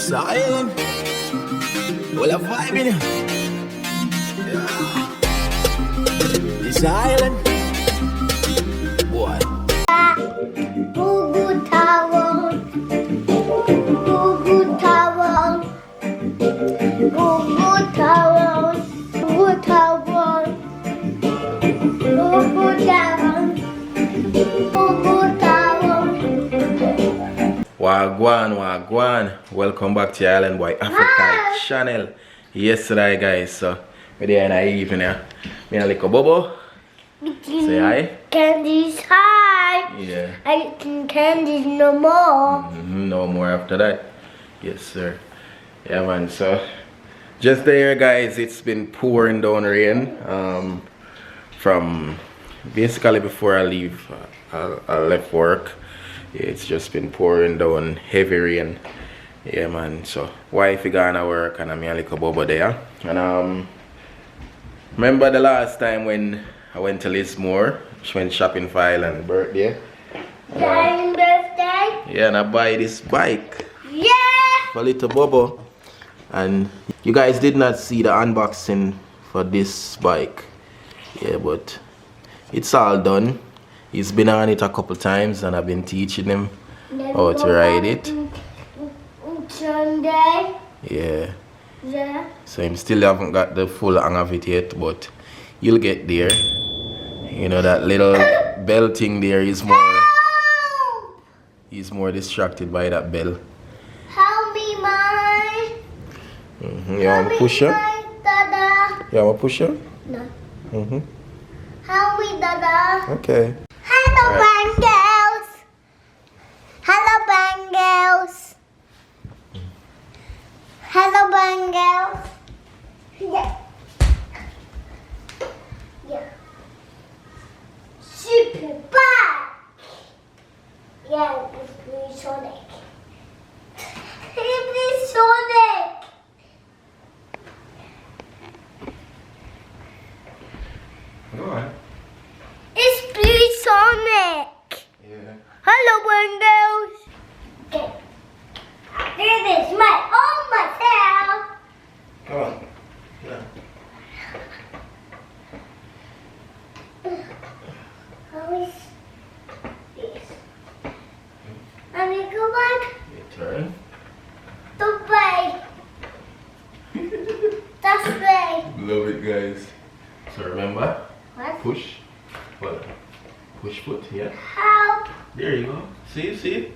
Silent. Well, a vibe in it. This island. Boy. Boo Taro. Boo Taro. Boo Taro. Boo Taro. Boo Taro. Boo Taro. Wagwan, wagwan. Welcome back to your Island Boy Africa channel. Yesterday, guys, so we're there in the evening. Me and little Bobo. Say hi. Candy's high. Yeah. I eating candies no more. No more after that. Yes, sir. Yeah, man. So just there, guys. It's been pouring down rain. From basically before I leave, I left work. Yeah, it's just been pouring down heavy rain. Yeah, man. So wife gone to work and I'm a little Bobo there. And remember the last time when I went to Lismore, she went shopping for Island birthday. Island birthday. Yeah, and I buy this bike Yeah. for little Bobo. And you guys did not see the unboxing for this bike. Yeah, but it's all done. He's been on it a couple times and I've been teaching him how to ride it. Sunday. Yeah. Yeah. So him still haven't got the full hang of it yet, but you'll get there. You know, that little bell thing there is more, he's more distracted by that bell. Help me, Mom. You want to push her? Dada. You want to push her? No. Mhm. Help me, Dada. Okay. Hello, Bangles. Hello, Bangles. Hello, Bangles. Yeah. Yeah. Super bad. Yeah, it's pretty Sonic. It's Sonic. Go on. It's Blue Sonic. Yeah. Hello, Bangles. Okay. This is my own myself. Come on. Yeah. How is this? Let me go back. Your turn. The way. That's way. Love it, guys. So remember, What? push. What? Push foot, yeah. Help. There you go. See?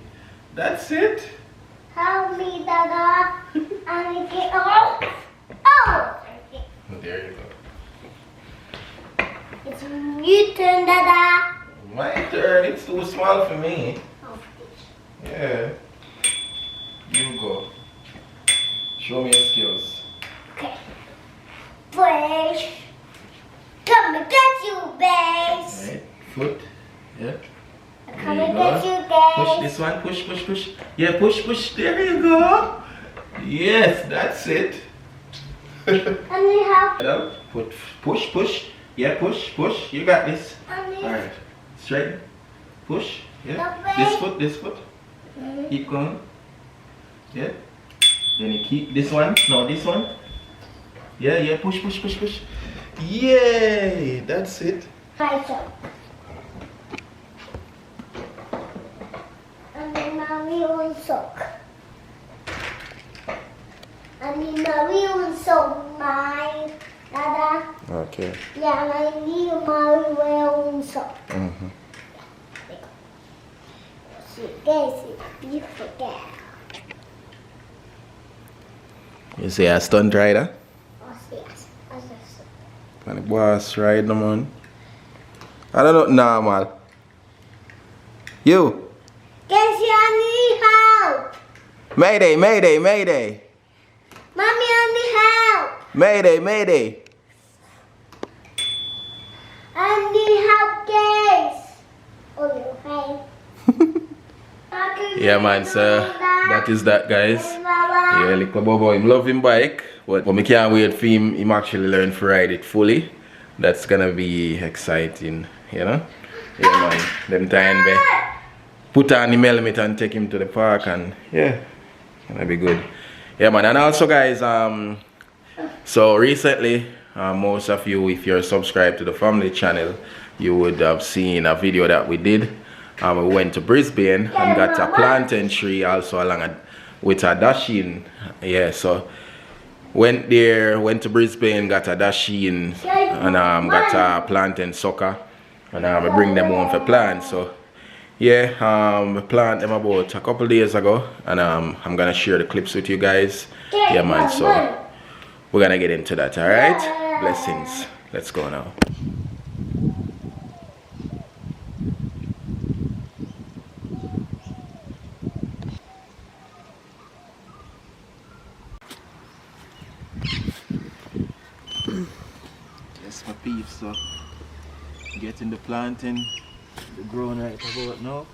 That's it. Help me, Dada. I need to get off. Oh. There you go. It's your turn, Dada. My turn. It's too small for me. Oh, Yeah. You go. Show me your skills. okay. Push. Come and get you, babes. Right. Foot. Yeah. Come There and you get go. you, babes. Push this one. Push. Yeah, push. There you go. Yes, that's it. I need help. Up. Push. Yeah, push. You got this. I need Alright. Straight. Push. Yeah. Stop This foot. Keep going. Yeah. Then you keep this one. No, this one. Yeah. Push. Yay! That's it. right up. I need my real sock. I need my real sock, my Dada. Okay. Yeah, and I need my real sock. She gets it, beautiful girl. You say a stunt rider? Oh, yes. I just Can the boss ride, no man? I don't know, normal. You! guess I need help. Mayday! Mommy, I need help. Mayday! I need help, guys. Oh, you're okay. Yeah, man, so that is that, guys. Yeah, little Bobo, him love him bike, but me can't wait for him actually learn to ride it fully. That's gonna be exciting, you know? Yeah, man, them time be put on the helmet and take him to the park and yeah, gonna be good. Yeah, man. And also, guys, so recently, most of you, if you're subscribed to the family channel, you would have seen a video that we did. We went to Brisbane and got a plantain tree also with a dasheen. Yeah, so went there, went to Brisbane, got a dasheen and got a plantain sucker, and we bring them home for plant. So yeah, we plant them about a couple days ago, and I'm gonna share the clips with you guys. Yeah, man. So we're gonna get into that. All right, blessings. Let's go now. Yes, my peeps. So getting the planting, the growing right about now.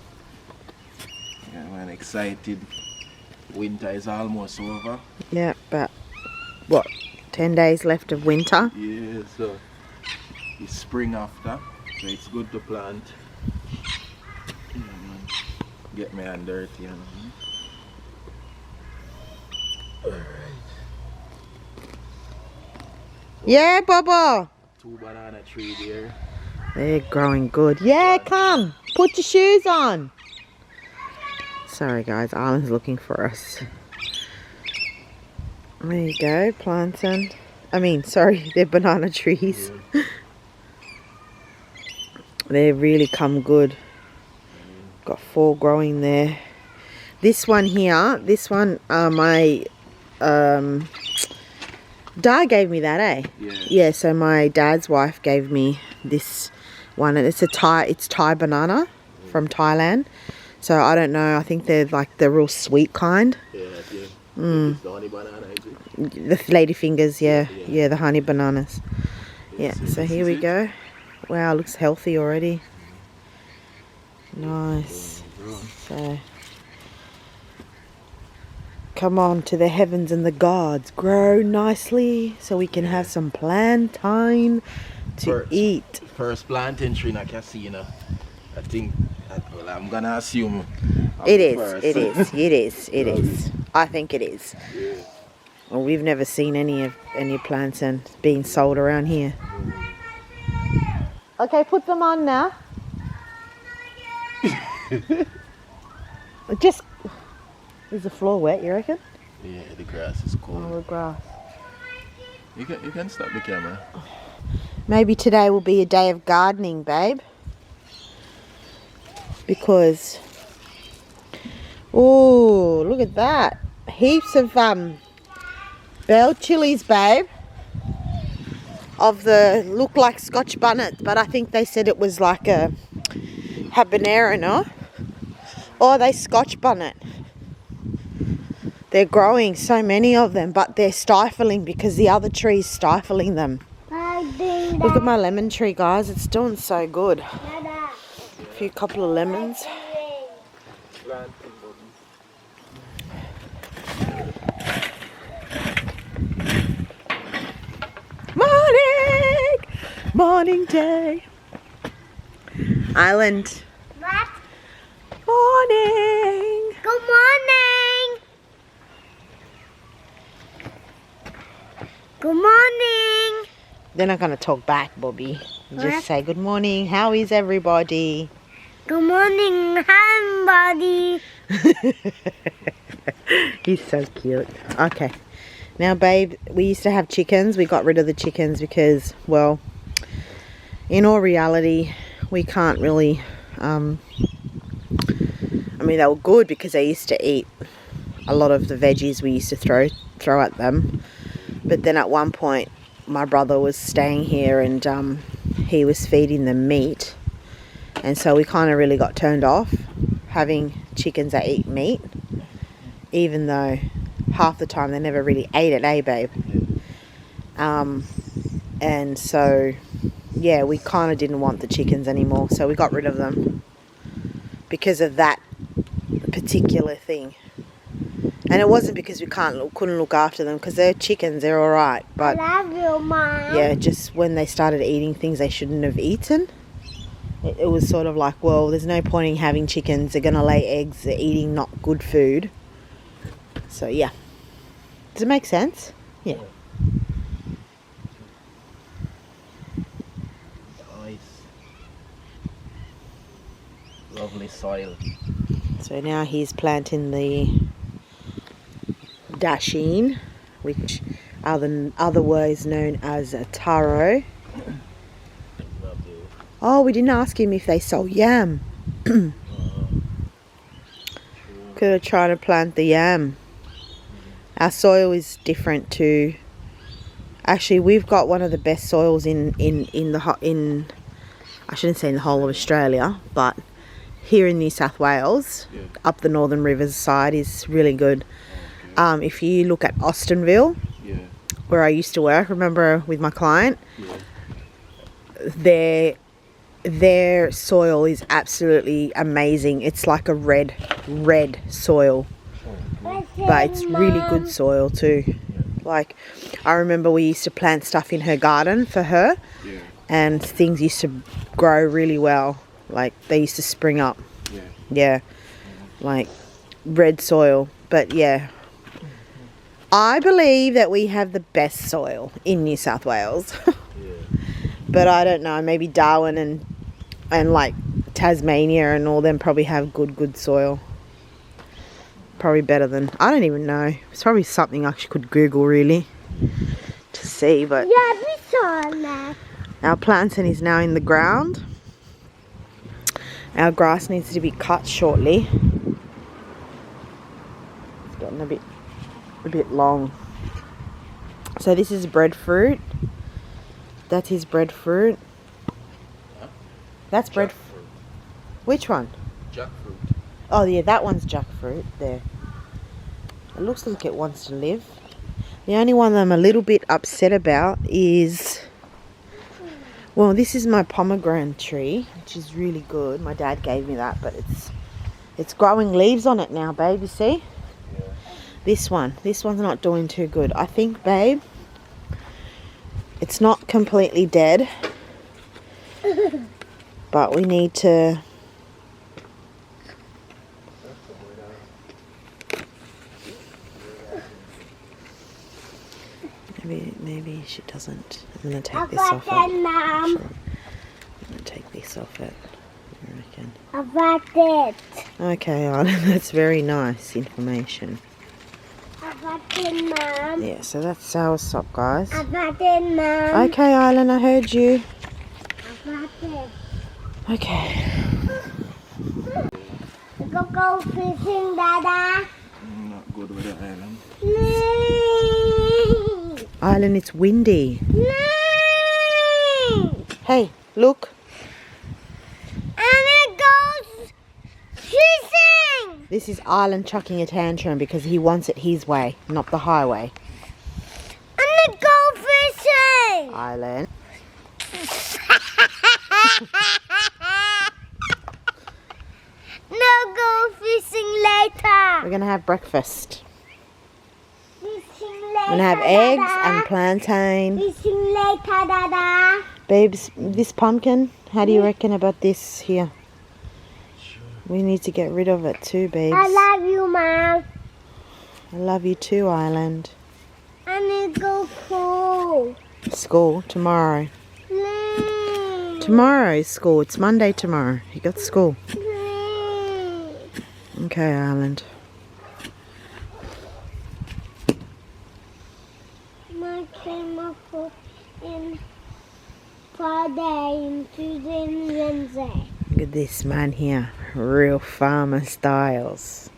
Yeah, man, excited. Winter is almost over. Yeah, but what, 10 days left of winter? Yeah, so it's spring after, so it's good to plant. Yeah, man. Get my hand dirty, you know. Alright. Yeah, Bobo. 2 banana tree there. They're growing good. Yeah, come. Put your shoes on. Sorry, guys. Arlen's looking for us. There you go. Plantain. Sorry, they're banana trees. Yeah. They really come good. Got 4 growing there. This one here, my dad gave me that, eh? Yeah. Yeah, so my dad's wife gave me this one, and it's Thai banana from Thailand. So I don't know, I think they're like the real sweet kind. Yeah, yeah. It's the honey banana, is it? The lady fingers, yeah. Yeah. Yeah, the honey bananas. Yeah, So so this here is we it. go. Wow, looks healthy already. Nice. So, come on to the heavens and the gods. Grow nicely so we can have some plantain to First. eat. First plantain tree in a casino. I think, well, I'm gonna assume. It is, first. it is, it is, it is. I think it is. Yeah. Well, we've never seen any plantain being sold around here. Okay, put them on now. Just, is the floor wet, you reckon? Yeah, the grass is Oh, cold. the grass. You can stop the camera. Maybe today will be a day of gardening, babe. Because, oh, look at that. Heaps of bell chilies, babe. Of the, look like Scotch bonnet, but I think they said it was like a habanero, no? Or they Scotch bonnet. They're growing, so many of them, but they're stifling because the other tree's stifling them. Look at my lemon tree, guys. It's doing so good. A couple of lemons. Morning! Morning day. Island. What? Morning. Good morning. Good morning. They're not going to talk back, Bobby. You What? just say good morning. How is everybody? Good morning, hi, buddy. He's so cute. Okay. Now, babe, we used to have chickens. We got rid of the chickens because, well, in all reality, we can't really, they were good because they used to eat a lot of the veggies we used to throw at them. But then at one point, my brother was staying here and he was feeding them meat. And so we kind of really got turned off having chickens that eat meat, even though half the time they never really ate it, eh, babe? And so, yeah, we kind of didn't want the chickens anymore, so we got rid of them because of that particular thing. And it wasn't because we couldn't look after them, because they're chickens, they're all right. But I love you, Mom. yeah, just when they started eating things they shouldn't have eaten, it was sort of like, well, there's no point in having chickens. They're going to lay eggs. They're eating not good food. So, yeah. Does it make sense? Yeah. Nice. Lovely soil. So now he's planting the Dasheen, which are the otherwise known as a Taro. Oh, we didn't ask him if they sold yam. Could have tried to plant the yam. Our soil is different to. Actually, we've got one of the best soils in I shouldn't say in the whole of Australia, but here in New South Wales, up the Northern Rivers side is really good. If you look at Austinville, where I used to work, remember with my client, their soil is absolutely amazing. It's like a red soil, but it's really good soil too. Like, I remember we used to plant stuff in her garden for her, and things used to grow really well. Like, they used to spring up. Yeah, like red soil. But yeah, I believe that we have the best soil in New South Wales. But I don't know, maybe Darwin and like Tasmania and all them probably have good soil. Probably better than, I don't even know. It's probably something I could Google really to see. But Yeah, we saw that. our plantain is now in the ground. Our grass needs to be cut shortly. It's getting a bit long. So this is breadfruit. That is breadfruit. That's bread. Which one? Jackfruit. Oh yeah, that one's jackfruit there. It looks like it wants to live. The only one that I'm a little bit upset about is, well, this is my pomegranate tree, which is really good. My dad gave me that, but it's growing leaves on it now, babe, you see? Yeah. This one's not doing too good. I think, babe, it's not completely dead, but we need to maybe she doesn't. I'm gonna take this off it. Sure. I'm gonna take this off it. I reckon. I got it. Okay, Anna, that's very nice information. I got it, Mom. Yeah, so that's soursop, guys. I got it, Mom. Okay, Island, I heard you. I got it. Okay. Go fishing, Dada. Not good with the island. No. Island, it's windy. No. Hey, look. And it goes fishing. This is Island chucking a tantrum because he wants it his way, not the highway. And it go fishing. Island. No, go fishing later. We're gonna have breakfast. Fishing later. We're gonna have eggs Dada. and plantain. Fishing later, Dada. Babes, this pumpkin, how do you reckon about this here? We need to get rid of it too, babes. I love you, Mom. I love you too, Island. I need to go school. School tomorrow. No. Tomorrow is school. It's Monday tomorrow. You got school. No. Okay, Island. My came up in Friday and Tuesday and Wednesday. Look at this man here. Real farmer styles.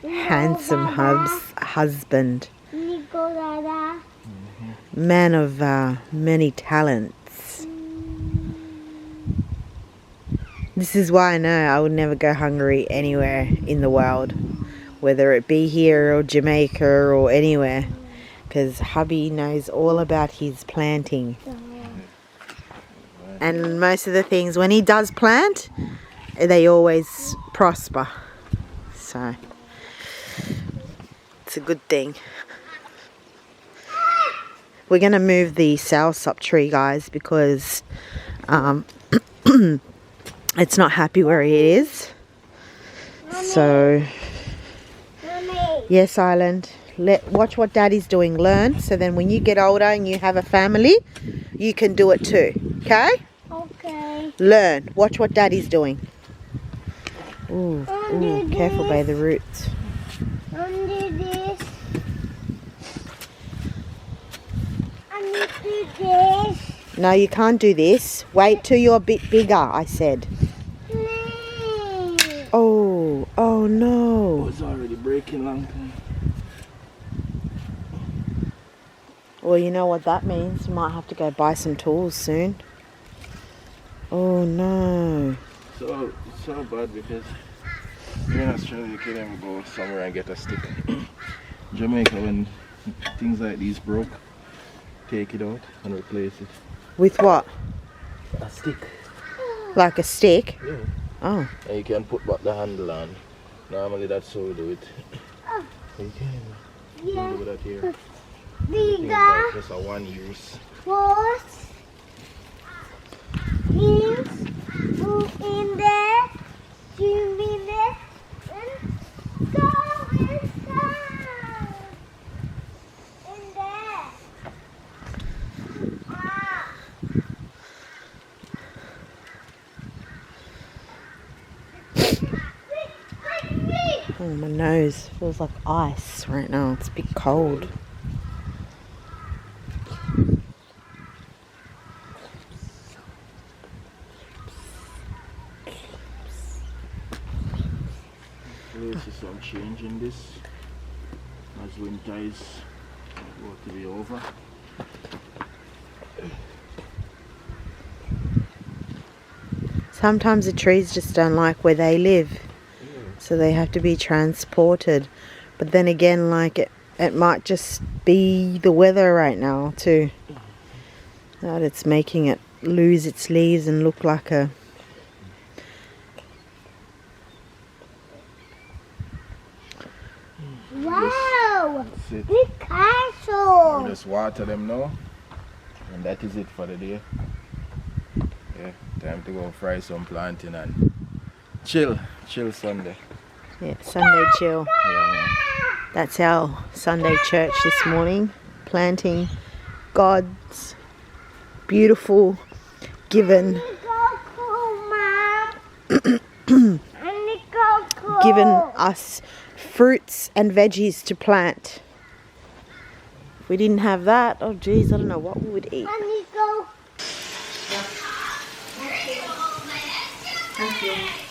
Handsome husband. Nico, Dada. Man of many talents. This is why I know I would never go hungry anywhere in the world. Whether it be here or Jamaica or anywhere. Because hubby knows all about his planting. And most of the things, when he does plant, they always prosper. So, it's a good thing. We're going to move the soursop tree, guys, because it's not happy where it is. So, Mommy. yes, Island. Watch what Daddy's doing. Learn. So then when you get older and you have a family, you can do it too. Okay? Okay. Learn. Watch what Daddy's doing. Ooh, careful by the roots. Undo this. I need to do this. No, you can't do this. Wait till you're a bit bigger, I said. Please. Oh no. It's already breaking long time. Well, you know what that means. You might have to go buy some tools soon. Oh no. So it's so bad because here in Australia you can't even go somewhere and get a stick. Jamaica, when things like these broke, take it out and replace it. With what? A stick. Like a stick? Yeah. Oh. And you can put back the handle on. Normally that's how we do it. You can do that here. Things like just a one use. Force. Heels. Move in there. 2 minutes. And go inside. In there. Oh, my nose feels like ice right now. It's a bit cold. There's some change in this as winter is about to be over. Sometimes the trees just don't like where they live, so they have to be transported. But then again, like it might just be the weather right now too, that it's making it lose its leaves and look like a... Wow! That's it. Big castle! We just water them now, and that is it for the day. Yeah, time to go fry some plantain and chill Sunday. Yeah, Sunday chill. Yeah. That's our Sunday church this morning, planting God's beautiful given given us fruits and veggies to plant. If we didn't have that, oh geez, I don't know what we would eat. I need to go. Thank you.